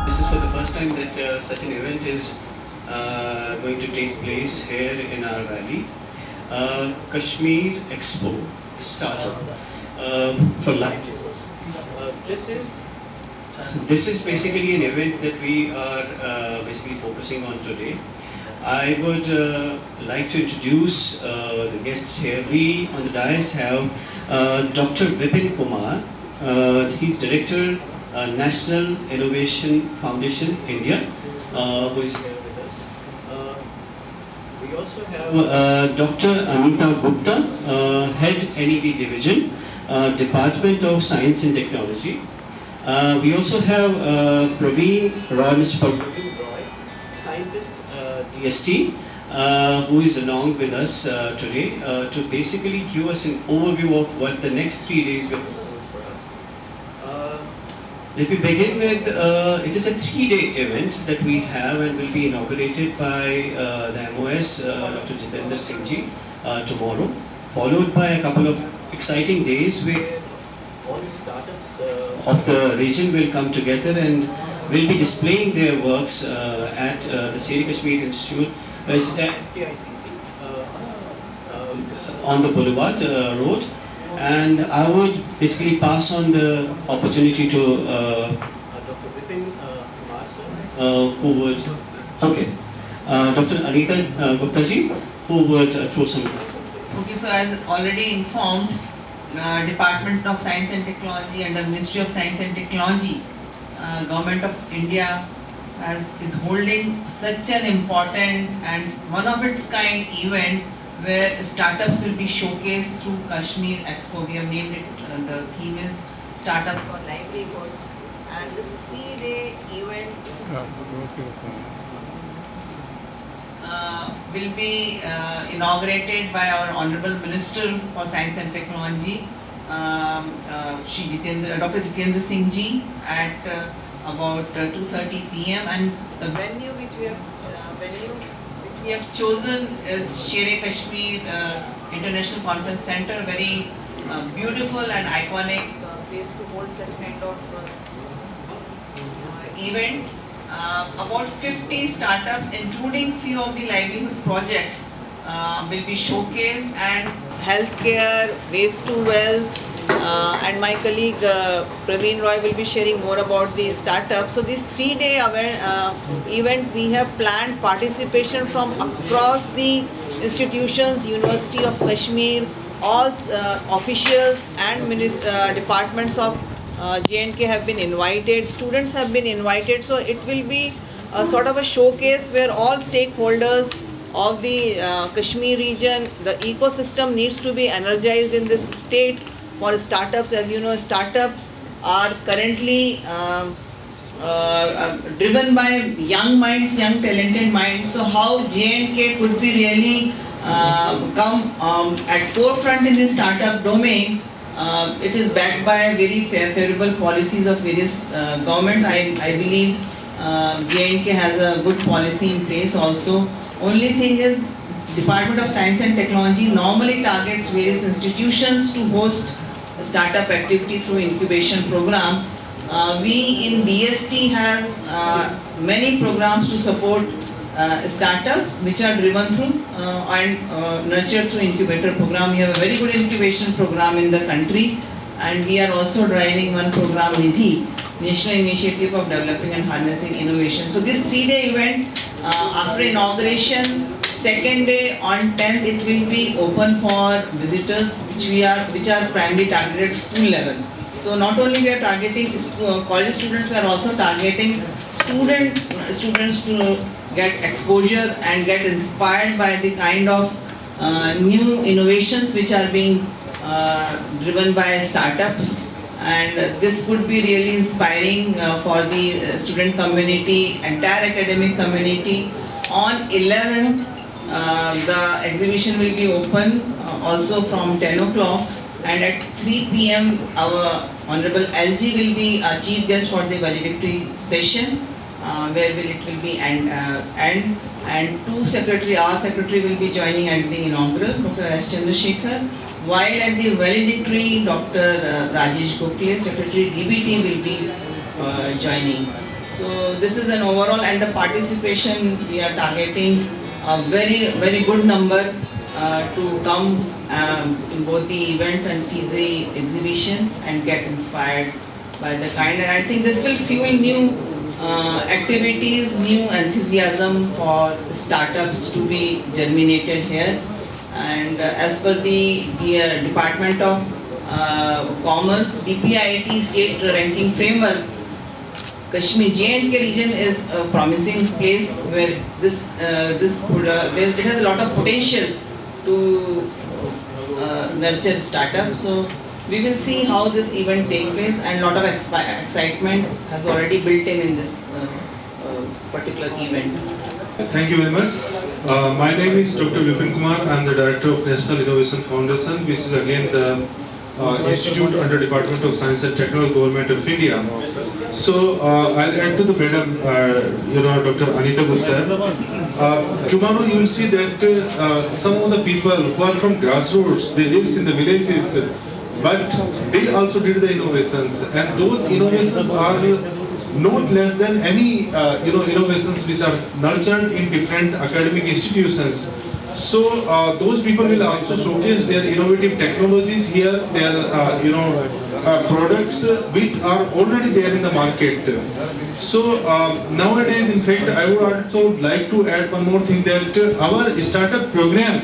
This is for the first time that such an event is going to take place here in our valley. Kashmir Expo started for life. This is basically an event that we are basically focusing on today. I would like to introduce the guests here. We on the dais have Dr. Vipin Kumar. He's Director, National Innovation Foundation, India, who is here with us. We also have Dr. Anita Gupta, Head NED Division, Department of Science and Technology. We also have Praveen Roy, Mr. Praveen Roy, Scientist, DST, who is along with us today to basically give us an overview of what the next 3 days will hold for us. Let me begin with, it is a 3-day event that we have and will be inaugurated by the MOS, Dr. Jitendra Singh ji, tomorrow, followed by a couple of exciting days where all the startups of the region will come together and will be displaying their works at the Kashmir Institute, SKICC, on the Boulevard Road. And I would basically pass on the opportunity to Dr. Vipin Kumar, who would, okay, Dr. Anita Gupta ji, who would throw some. Okay, so as already informed, Department of Science and Technology under Ministry of Science and Technology, Government of India is holding such an important and one of its kind event where startups will be showcased through Kashmir Expo. We have named it, the theme is Startup for Livelihood, and this 3-day event will be inaugurated by our Honorable Minister for Science and Technology, Dr. Jitendra Singh ji, at about 2:30 p.m. and the venue which we have chosen is Kashmir International Conference Center, very beautiful and iconic place to hold such kind of event. About 50 startups, including few of the livelihood projects, will be showcased, and healthcare, waste to wealth, and my colleague Praveen Roy will be sharing more about the startup. So this 3-day event, we have planned participation from across the institutions, University of Kashmir, all officials and departments of J&K have been invited, students have been invited, so it will be a sort of a showcase where all stakeholders of the Kashmir region, the ecosystem needs to be energized in this state for startups. As you know, startups are currently driven by young minds, young talented minds. So how J&K could be really come at forefront in the startup domain, it is backed by very favorable policies of various governments. I believe J&K has a good policy in place also. Only thing is, Department of Science and Technology normally targets various institutions to host startup activity through incubation program. We in DST has many programs to support startups which are driven through and nurtured through incubator program. We have a very good incubation program in the country, and we are also driving one program, Nidhi, National Initiative of Developing and Harnessing Innovation. So this 3-day event, after inauguration, second day on 10th, it will be open for visitors which are primarily targeted school level. So not only we are targeting college students, we are also targeting students to get exposure and get inspired by the kind of new innovations which are being driven by startups. And this would be really inspiring for the student community, entire academic community. On 11th, the exhibition will be open also from 10 o'clock, and at 3 p.m. our Honorable LG will be a chief guest for the valedictory session, where it will be and our secretary will be joining at the inaugural, Dr. S. Chandrasekhar, while at the valedictory, Dr. Rajesh Gokhale, Secretary DBT, will be joining. So this is an overall, and the participation we are targeting a very good number to come in both the events and see the exhibition and get inspired by the kind. And I think this will fuel new activities, new enthusiasm for startups to be germinated here. And as per the Department of Commerce, DPIIT state ranking framework, Kashmir J&K region is a promising place where it has a lot of potential to nurture startups. So we will see how this event takes place, and lot of excitement has already built in this particular event. Thank you very much. My name is Dr. Vipin Kumar. I am the Director of National Innovation Foundation, which is again the institute under Department of Science and Technology, Government of India. So I'll add to the madam, Dr. Anita Gupta. Tomorrow you will see that some of the people who are from grassroots, they live in the villages, but they also did the innovations, and those innovations are not less than any innovations which are nurtured in different academic institutions. So those people will also showcase their innovative technologies here, their products which are already there in the market. So nowadays, in fact, I would also like to add one more thing, that our startup program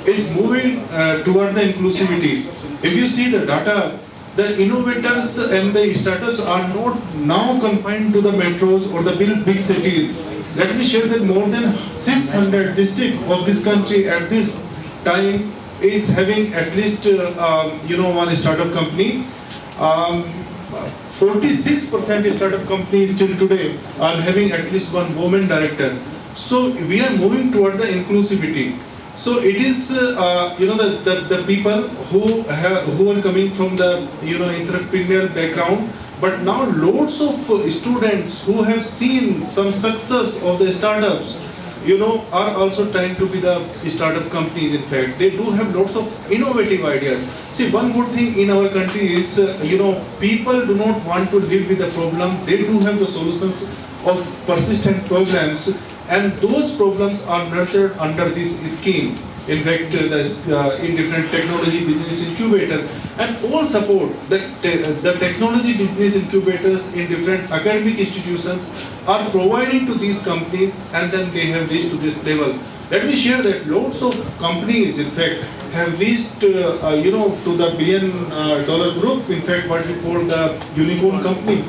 is moving toward the inclusivity. If you see the data, the innovators and the startups are not now confined to the metros or the big cities. Let me share that more than 600 districts of this country at this time is having at least one startup company. 46% startup companies till today are having at least one woman director. So we are moving toward the inclusivity. So it is the people who are coming from the entrepreneurial background, but now loads of students who have seen some success of the startups are also trying to be the startup companies. In fact, they do have lots of innovative ideas. See, one good thing in our country is people do not want to live with the problem. They do have the solutions of persistent programs, and those problems are nurtured under this scheme. In fact, in different technology business incubator, and all support the technology business incubators in different academic institutions are providing to these companies, and then they have reached to this level. Let me share that lots of companies, in fact, have reached to the $1 billion group. In fact, what we call the unicorn company.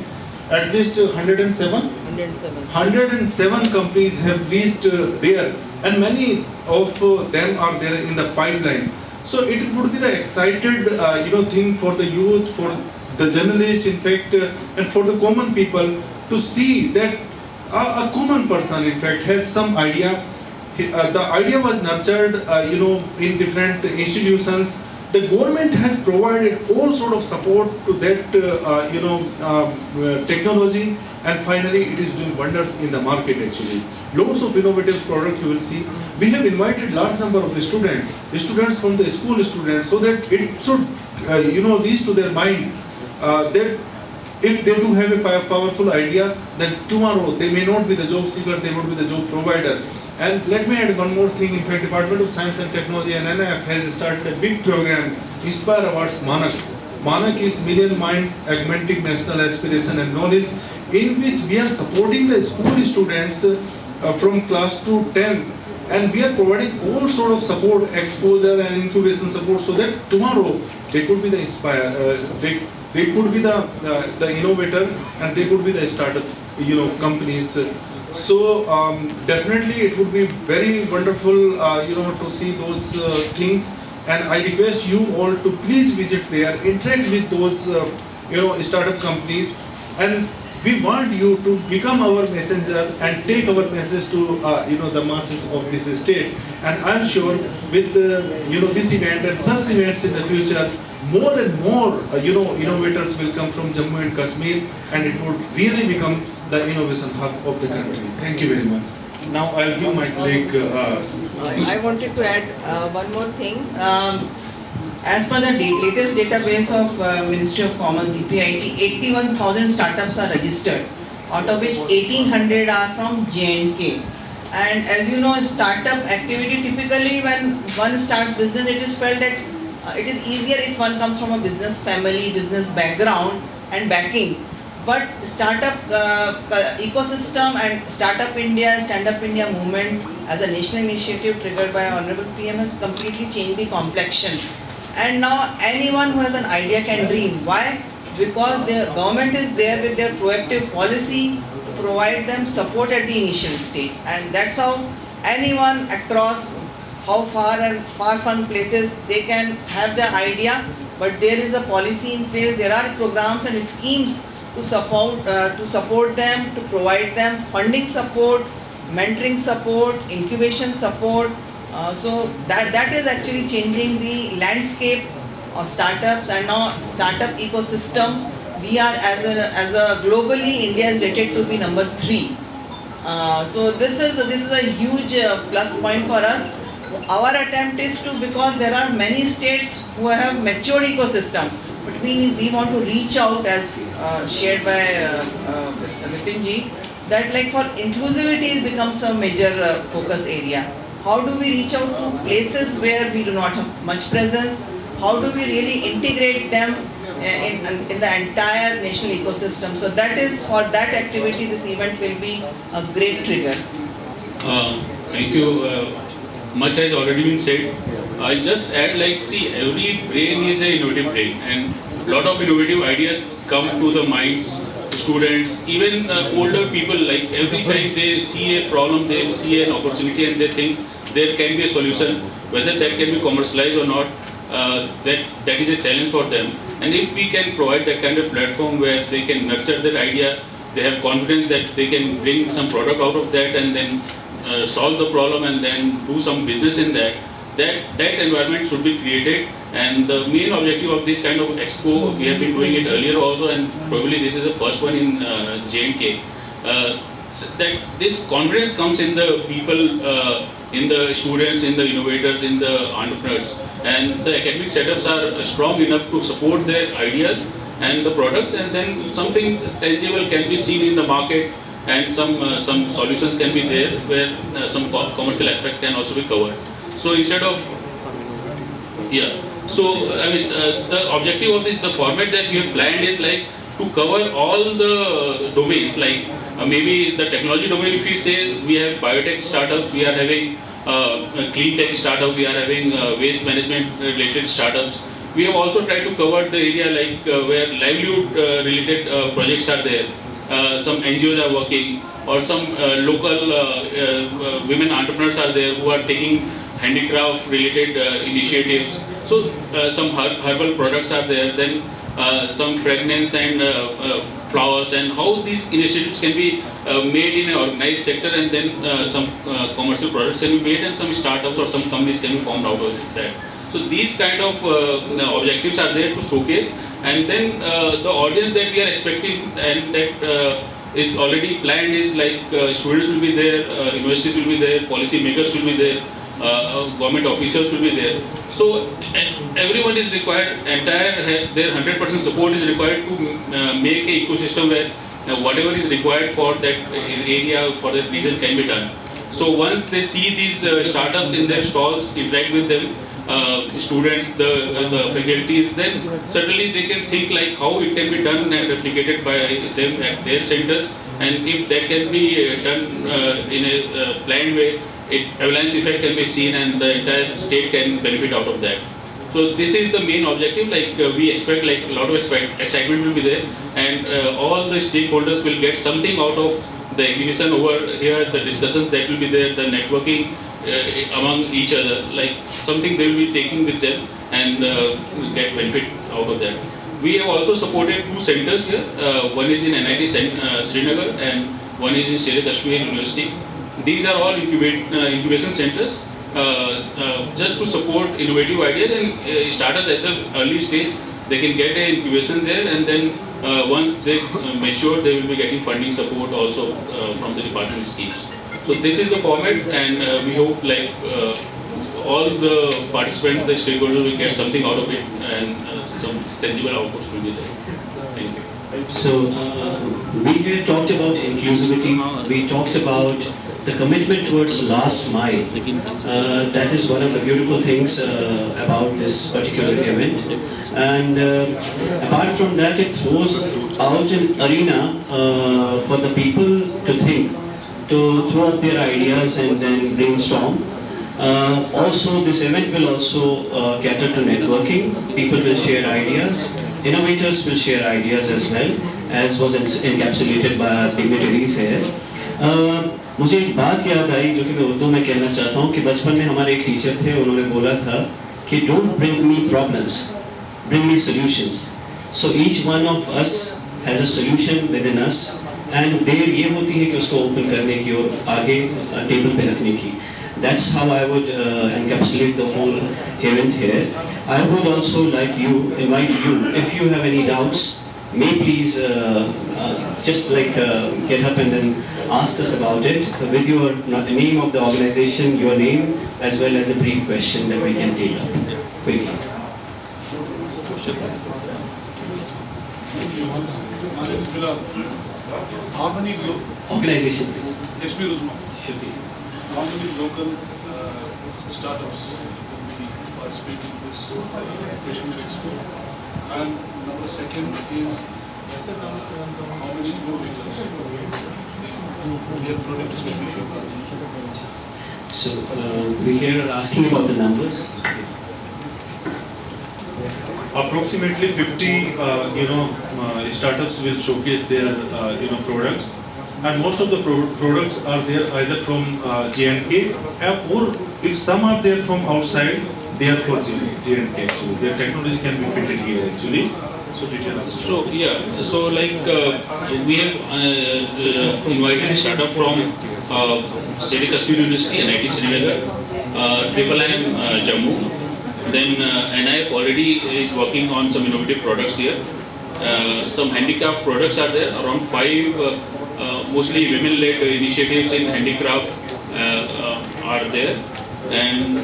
At least 107 companies have reached there, and many of them are there in the pipeline. So it would be the excited thing for the youth, for the journalists, in fact, and for the common people to see that a common person, in fact, has some idea. The idea was nurtured in different institutions. The government has provided all sort of support to that technology, and finally it is doing wonders in the market actually. Lots of innovative products you will see. We have invited large number of students from the school students, so that it should reach to their mind that if they do have a powerful idea, then tomorrow they may not be the job seeker, they would be the job provider. And let me add one more thing. In fact, Department of Science and Technology and NIF has started a big program, Inspire Awards Manak. Manak is Million Mind Augmenting National Aspiration and Knowledge, in which we are supporting the school students from class to 10, and we are providing all sort of support, exposure and incubation support, so that tomorrow they could be the inspire, they could be the innovator, and they could be the startup companies. So definitely it would be very wonderful to see those things, and I request you all to please visit there, interact with those startup companies, and we want you to become our messenger and take our message to the masses of this state. And I am sure with this event and such events in the future, more and more innovators will come from Jammu and Kashmir, and it would really become the innovation hub of the country. Thank you very much. Now I'll give my colleague. I wanted to add one more thing. As per the latest database of Ministry of Commerce, DPIIT, 81,000 startups are registered, out of which 1800 are from J&K. And as you know, startup activity, typically when one starts business, it is felt that it is easier if one comes from a business family, business background and backing. But startup ecosystem and Startup India, Stand Up India movement as a national initiative triggered by Honorable PM has completely changed the complexion. And now anyone who has an idea can dream. Why? Because the government is there with their proactive policy to provide them support at the initial stage. And that's how anyone across how far and far-flung places they can have the idea, but there is a policy in place, there are programs and schemes to support them, to provide them funding support, mentoring support, incubation support. So that is actually changing the landscape of startups and now startup ecosystem. We are as a globally, India is rated to be number 3. So this is a huge plus point for us. Our attempt is to, because there are many states who have matured ecosystem, but we want to reach out, as shared by Vipinji, that like for inclusivity becomes a major focus area. How do we reach out to places where we do not have much presence? How do we really integrate them in the entire national ecosystem? So that is, for that activity, this event will be a great trigger. Thank you. Much has already been said. I'll just add, like, see, every brain is an innovative brain, and a lot of innovative ideas come to the minds, students, even older people. Like, every time they see a problem, they see an opportunity, and they think there can be a solution. Whether that can be commercialized or not, that is a challenge for them. And if we can provide that kind of platform where they can nurture their idea, they have confidence that they can bring some product out of that, and then solve the problem and then do some business in that environment should be created. And the main objective of this kind of expo, we have been doing it earlier also, and probably this is the first one in J&K, that this confidence comes in the people, in the students, in the innovators, in the entrepreneurs, and the academic setups are strong enough to support their ideas and the products, and then something tangible can be seen in the market, and some solutions can be there where some commercial aspect can also be covered. So instead of, so I mean the objective of this, the format that we have planned is like to cover all the domains, like maybe the technology domain. If we say we have biotech startups, we are having clean tech startup, we are having waste management related startups. We have also tried to cover the area like where livelihood related projects are there. Some NGOs are working, or some local women entrepreneurs are there who are taking handicraft related initiatives. So some herbal products are there, then some fragrance and flowers, and how these initiatives can be made in an organized sector, and then some commercial products can be made, and some startups or some companies can be formed out of that. So these kind of objectives are there to showcase, and then the audience that we are expecting and that is already planned is like students will be there, universities will be there, policy makers will be there, government officials will be there. So everyone is required, their 100% support is required to make an ecosystem where whatever is required for that area, for that region can be done. So once they see these startups in their stalls, interact with them, students, the faculties, then certainly they can think like how it can be done and replicated by them at their centers, and if that can be done in a planned way, avalanche effect can be seen and the entire state can benefit out of that. So this is the main objective. Like we expect like a lot of excitement will be there, and all the stakeholders will get something out of the exhibition over here, the discussions that will be there, the networking among each other, like something they will be taking with them and get benefit out of that. We have also supported 2 centers here. One is in NIT Srinagar and one is in Kashmir University. These are all incubation centers just to support innovative ideas and startups at the early stage. They can get an incubation there, and then once they mature, they will be getting funding support also from the department schemes. So this is the format, and we hope like all the participants, the stakeholders will get something out of it, and some tangible outputs will be there. Thank you. So we here talked about inclusivity, we talked about the commitment towards last mile. That is one of the beautiful things about this particular event. And apart from that, it throws out an arena for the people to think, to throw up their ideas and then brainstorm. Also, this event will also cater to networking. People will share ideas. Innovators will share ideas as well, as was encapsulated by our dignitaries here. मुझे एक बात याद आई जो कि मैं उर्दू में कहना चाहता हूँ कि बचपन में हमारे एक टीचर थे, उन्होंने बोला था कि don't bring me problems, bring me solutions. So each one of us has a solution within us, and देर ये होती है कि उसको open करने की और आगे टेबल पे रखने की. That's how I would encapsulate the whole event here. I would also invite you, if you have any doubts, may please just get up and then ask us about it with your name of the organization, your name, as well as a brief question that we can take up quickly. How many organization, please? Kashmir Uzma. Should be. How many local startups will be participating in this Kashmir Expo? And number second is how many innovators their products will be showcased? So we here are asking about the numbers. Approximately 50 startups will showcase their products, and most of the products are there either from J&K, or if some are there from outside, they are for J&K actually. Their technology can be fitted here actually. So detail. So yeah, so we have invited a startup from State Kashmir University, NIT Srinagar, IIM Jammu. Then NIF already is working on some innovative products here. Some handicraft products are there, around 5 mostly women-led initiatives in handicraft are there, and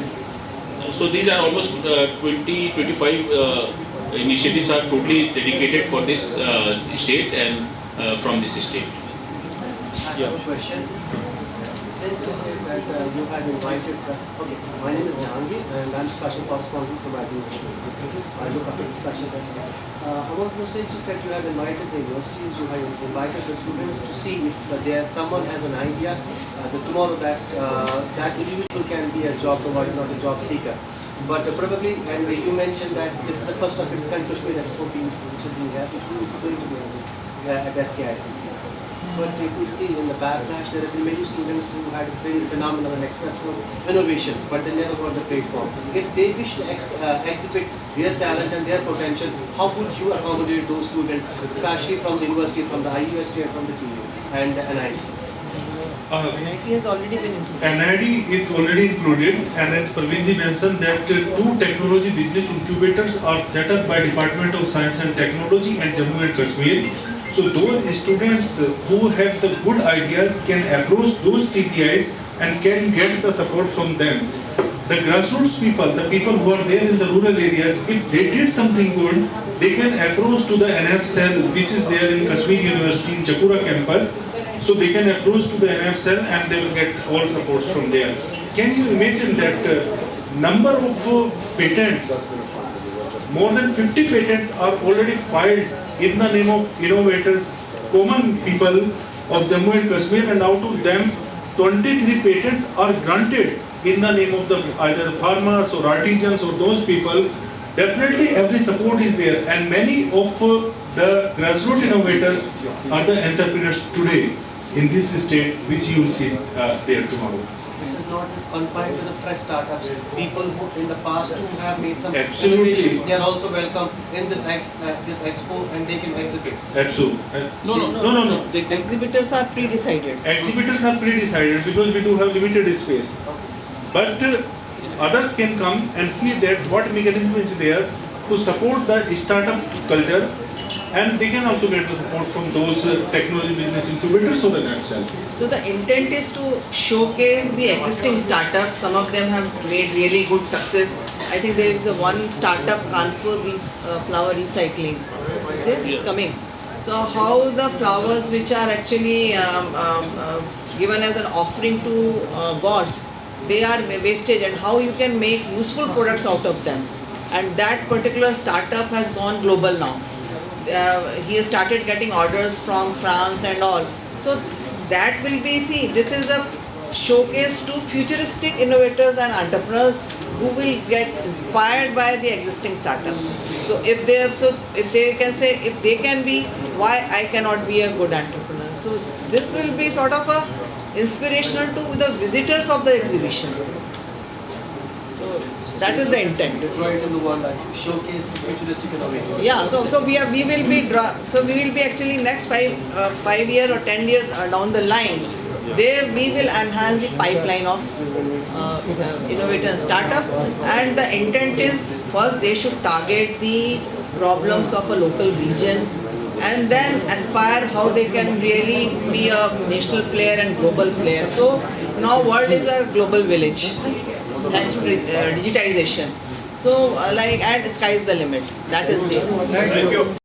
so these are almost 20-25 initiatives are totally dedicated for this state and from this state. I have a question. Since you said that you had invited, okay, my name is Jahangir and I'm special correspondent from Rising Kashmir. I look after the special desk. Since you said you have invited the universities, you have invited the students to see if someone has an idea that tomorrow that individual can be a job provider, not a job seeker. But probably, and you mentioned that this is the first of its kind Kashmir Expo which is being held, which is going to be held at SKICC. But if we see in the backlash, there have been many students who had very phenomenal and exceptional innovations, but they never got the platform. If they wish to exhibit their talent and their potential, how would you accommodate those students, especially from the university, from the IUST and from the TU and the NIT? NIT has already been included. NIT is already included, and as Parveenji mentioned that 2 technology business incubators are set up by Department of Science and Technology and Jammu and Kashmir. So those students who have the good ideas can approach those TPIs and can get the support from them. The grassroots people, the people who are there in the rural areas, if they did something good, they can approach to the NF cell, which is there in Kashmir University in Chakura campus. So they can approach to the NF cell and they will get all supports from there. Can you imagine that number of patents, more than 50 patents are already filed in the name of innovators, common people of Jammu and Kashmir, and out of them 23 patents are granted in the name of either the farmers or artisans or those people. Definitely every support is there, and many of the grassroots innovators are the entrepreneurs today in this state, which you will see there tomorrow. This is not just confined to the fresh startups. People who in the past who have made some Absolutely. innovations, they are also welcome in this expo and they can exhibit. Absolutely. No. The exhibitors are pre-decided. Exhibitors are pre-decided because we do have limited space. But others can come and see that what mechanism is there to support the startup culture, and they can also get the support from those technology business incubators over themselves. So the intent is to showcase the existing startups. Some of them have made really good success. I think there is one startup, Kanpur flower recycling. Is there? It's coming. So how the flowers which are actually given as an offering to gods, they are wastage, and how you can make useful products out of them. And that particular startup has gone global now. He has started getting orders from France and all. So that will be, see, this is a showcase to futuristic innovators and entrepreneurs who will get inspired by the existing startup. So if they can say, if they can be, why I cannot be a good entrepreneur? So this will be sort of a inspirational to the visitors of the exhibition. So that is the intent. Deploy it in the world, like showcase the futuristic innovators. Yeah, so we will be actually next 5 year or 10 year down the line. There we will enhance the pipeline of innovators and startups, and the intent is first they should target the problems of a local region, and then aspire how they can really be a national player and global player. So now world is a global village thanks to digitization. So and sky is the limit. That is there. Thank you.